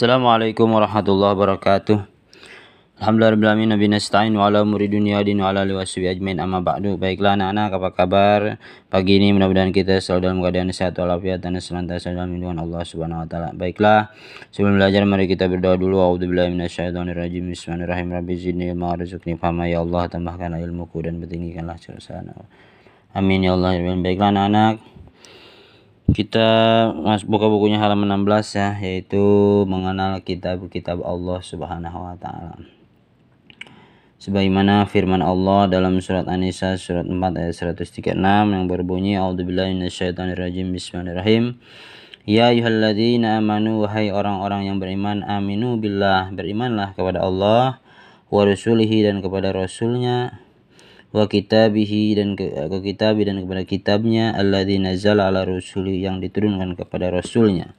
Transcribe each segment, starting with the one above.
Assalamualaikum warahmatullahi wabarakatuh. Alhamdulillahirabbil alamin nabi nasta'in wa ala umuri dunya din wa ala alihi washabihi ajmain amma ba'du. Baiklah anak-anak, apa kabar pagi ini? Mudah-mudahan kita selalu dalam keadaan sehat walafiat dan senantiasa dalam lindungan Allah Subhanahu wa taala. Baiklah, sebelum belajar mari kita berdoa dulu. A'udzubillahi minasyaitonirrajim. Bismillahirrahmanirrahim. Rabbi zidni ilma warzuqni fahma. Ya Allah, tambahkan ilmuku dan tinggikanlah curhatan. Amin ya Allah. Baiklah anak-anak, kita buka bukunya halaman 16 ya, yaitu mengenal kitab-kitab Allah Subhanahu wa taala. Sebagaimana firman Allah dalam surat An-Nisa surat 4 ayat 136 yang berbunyi a'udzubillahi minasyaitonirrajim. Bismillahirrahmanirrahim. Ya ayyuhalladzina amanu, wahai orang-orang yang beriman, aminu billah, berimanlah kepada Allah, wa rasulihi, dan kepada rasulnya, wa kitabihi, dan kitabi, dan kepada kitabnya, alladzi nazala ala rusuli, yang diturunkan kepada rasulnya,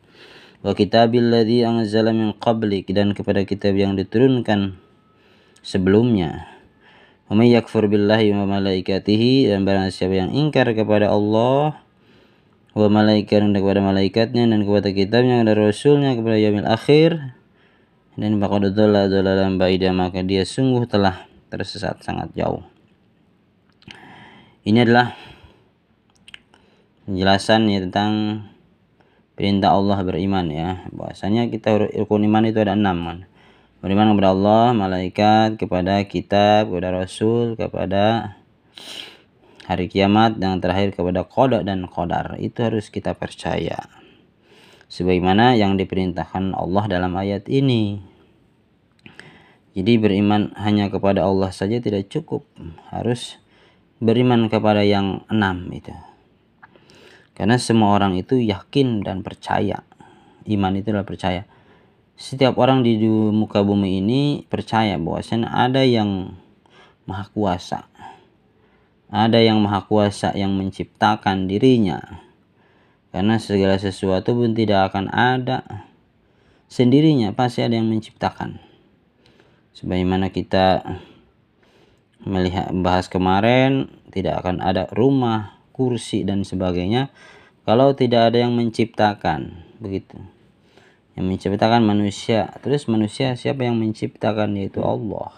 wa kitabil ladzi anzala min qablik, dan kepada kitab yang diturunkan sebelumnya. Wa may yakfur billahi wa malaikatihi, dan barang siapa yang ingkar kepada Allah, wa malaikatihi, dan kepada malaikatnya, dan kepada kitabnya, dan rasulnya, kepada yaumil akhir, dan faqad dhalla dhalalan ba'ida, maka dia sungguh telah tersesat sangat jauh. Ini adalah penjelasan ya tentang perintah Allah beriman ya. Bahwasanya kita rukun iman itu ada 6 kan. Beriman kepada Allah, malaikat, kepada kitab, kepada rasul, kepada hari kiamat, dan terakhir kepada qada dan qadar. Itu harus kita percaya. Sebagaimana yang diperintahkan Allah dalam ayat ini. Jadi beriman hanya kepada Allah saja tidak cukup. Harus beriman kepada yang 6 itu. Karena semua orang itu yakin dan percaya. Iman itu adalah percaya. Setiap orang di muka bumi ini percaya bahwasanya ada yang maha kuasa. Ada yang maha kuasa yang menciptakan dirinya. Karena segala sesuatu pun tidak akan ada sendirinya, pasti ada yang menciptakan. Sebagaimana kita melihat bahas kemarin, tidak akan ada rumah, kursi, dan sebagainya kalau tidak ada yang menciptakan. Begitu. Yang menciptakan manusia. Terus manusia siapa yang menciptakan? Yaitu Allah.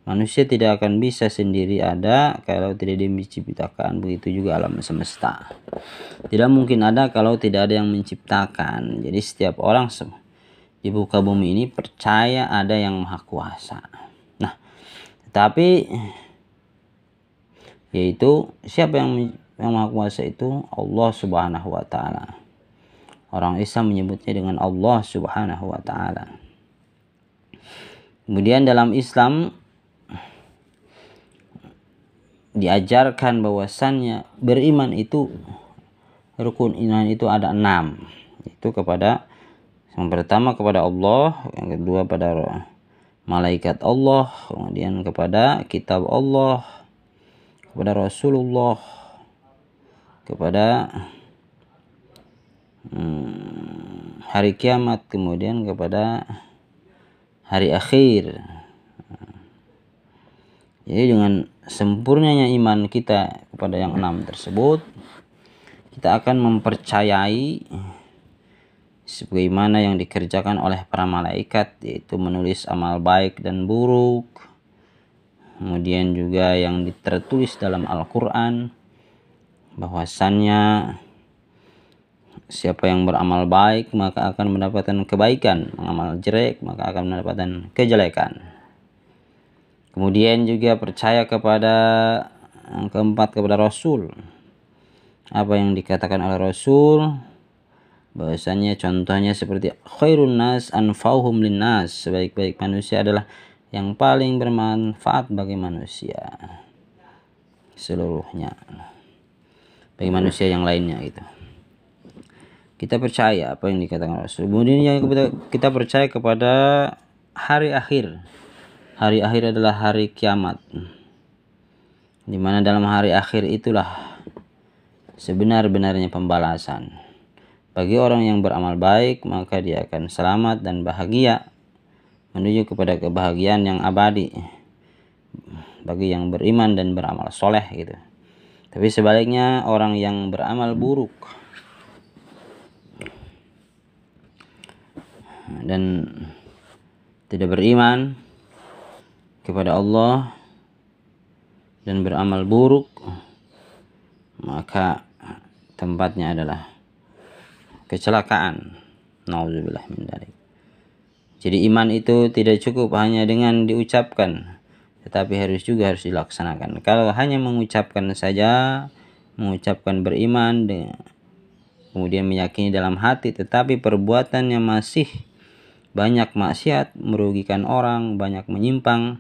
Manusia tidak akan bisa sendiri ada kalau tidak diciptakan. Begitu juga alam semesta. Tidak mungkin ada kalau tidak ada yang menciptakan. Jadi setiap orang di muka bumi ini percaya ada yang maha kuasa. Nah, tetapi yaitu siapa yang maha kuasa? Itu Allah Subhanahu wa taala. Orang Islam menyebutnya dengan Allah Subhanahu wa taala. Kemudian dalam Islam diajarkan bahwasannya beriman itu, rukun iman itu ada 6. Itu kepada yang pertama kepada Allah, yang kedua pada malaikat Allah, kemudian kepada kitab Allah, kepada Rasulullah, kepada hari kiamat, kemudian kepada hari akhir. Jadi dengan sempurnanya iman kita kepada yang 6 tersebut, kita akan mempercayai sebagaimana yang dikerjakan oleh para malaikat, yaitu menulis amal baik dan buruk. Kemudian juga yang tertulis dalam Al-Quran, bahwasannya siapa yang beramal baik maka akan mendapatkan kebaikan, mengamal jelek maka akan mendapatkan kejelekan. Kemudian juga percaya kepada yang keempat, kepada Rasul. Apa yang dikatakan oleh Rasul, bahwasanya contohnya seperti khairun nas anfa'uhum linnas, sebaik-baik manusia adalah yang paling bermanfaat bagi manusia seluruhnya, bagi manusia yang lainnya gitu. Kita percaya apa yang dikatakan Rasul. Kemudian yang kita percaya kepada hari akhir. Hari akhir adalah hari kiamat, di mana dalam hari akhir itulah sebenar-benarnya pembalasan. Bagi orang yang beramal baik, maka dia akan selamat dan bahagia, menuju kepada kebahagiaan yang abadi. Bagi yang beriman dan beramal soleh gitu. Tapi sebaliknya orang yang beramal buruk, dan tidak beriman kepada Allah dan beramal buruk, maka tempatnya adalah kecelakaan. Nauzubillah min dzalik. Jadi iman itu tidak cukup hanya dengan diucapkan, tetapi harus dilaksanakan. Kalau hanya mengucapkan saja, mengucapkan beriman, kemudian meyakini dalam hati, tetapi perbuatannya masih banyak maksiat, merugikan orang, banyak menyimpang,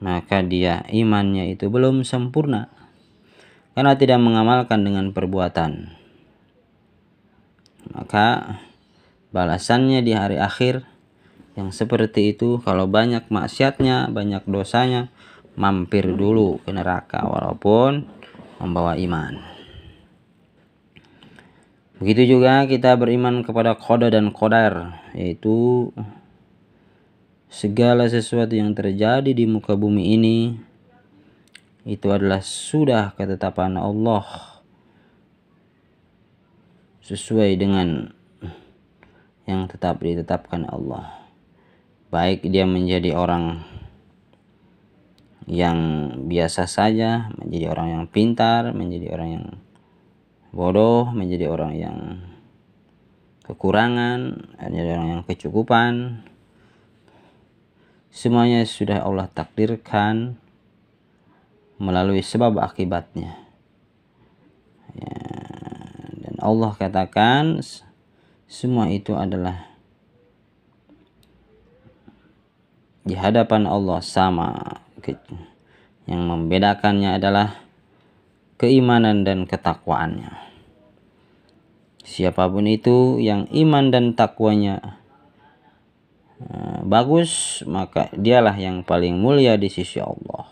maka dia imannya itu belum sempurna, karena tidak mengamalkan dengan perbuatan. Maka balasannya di hari akhir yang seperti itu, kalau banyak maksiatnya, banyak dosanya, mampir dulu ke neraka walaupun membawa iman. Begitu juga kita beriman kepada qada dan qadar, yaitu segala sesuatu yang terjadi di muka bumi ini itu adalah sudah ketetapan Allah, sesuai dengan yang tetap ditetapkan Allah. Baik dia menjadi orang yang biasa saja, menjadi orang yang pintar, menjadi orang yang bodoh, menjadi orang yang kekurangan, menjadi orang yang kecukupan, semuanya sudah Allah takdirkan melalui sebab akibatnya. Ya, dan Allah katakan semua itu adalah di hadapan Allah sama. Yang membedakannya adalah keimanan dan ketakwaannya. Siapapun itu yang iman dan takwanya bagus, maka dialah yang paling mulia di sisi Allah.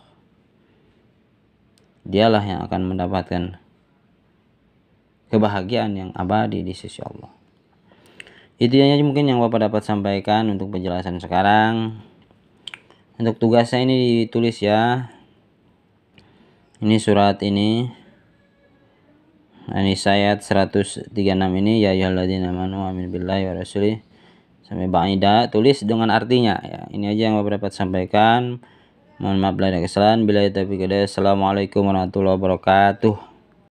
Dialah yang akan mendapatkan kebahagiaan yang abadi di sisi Allah. Itu aja mungkin yang Bapak dapat sampaikan untuk penjelasan sekarang. Untuk tugasnya ini ditulis ya. Ini surat ini ayat 136 ini, ya ayyuhalladzina amanu amin billahi wa rasulih sampai ba'ida, tulis dengan artinya ya. Ini aja yang Bapak dapat sampaikan. Mohon maaf bila ada kesalahan. Bila taufiq hidayah. Assalamualaikum warahmatullahi wabarakatuh.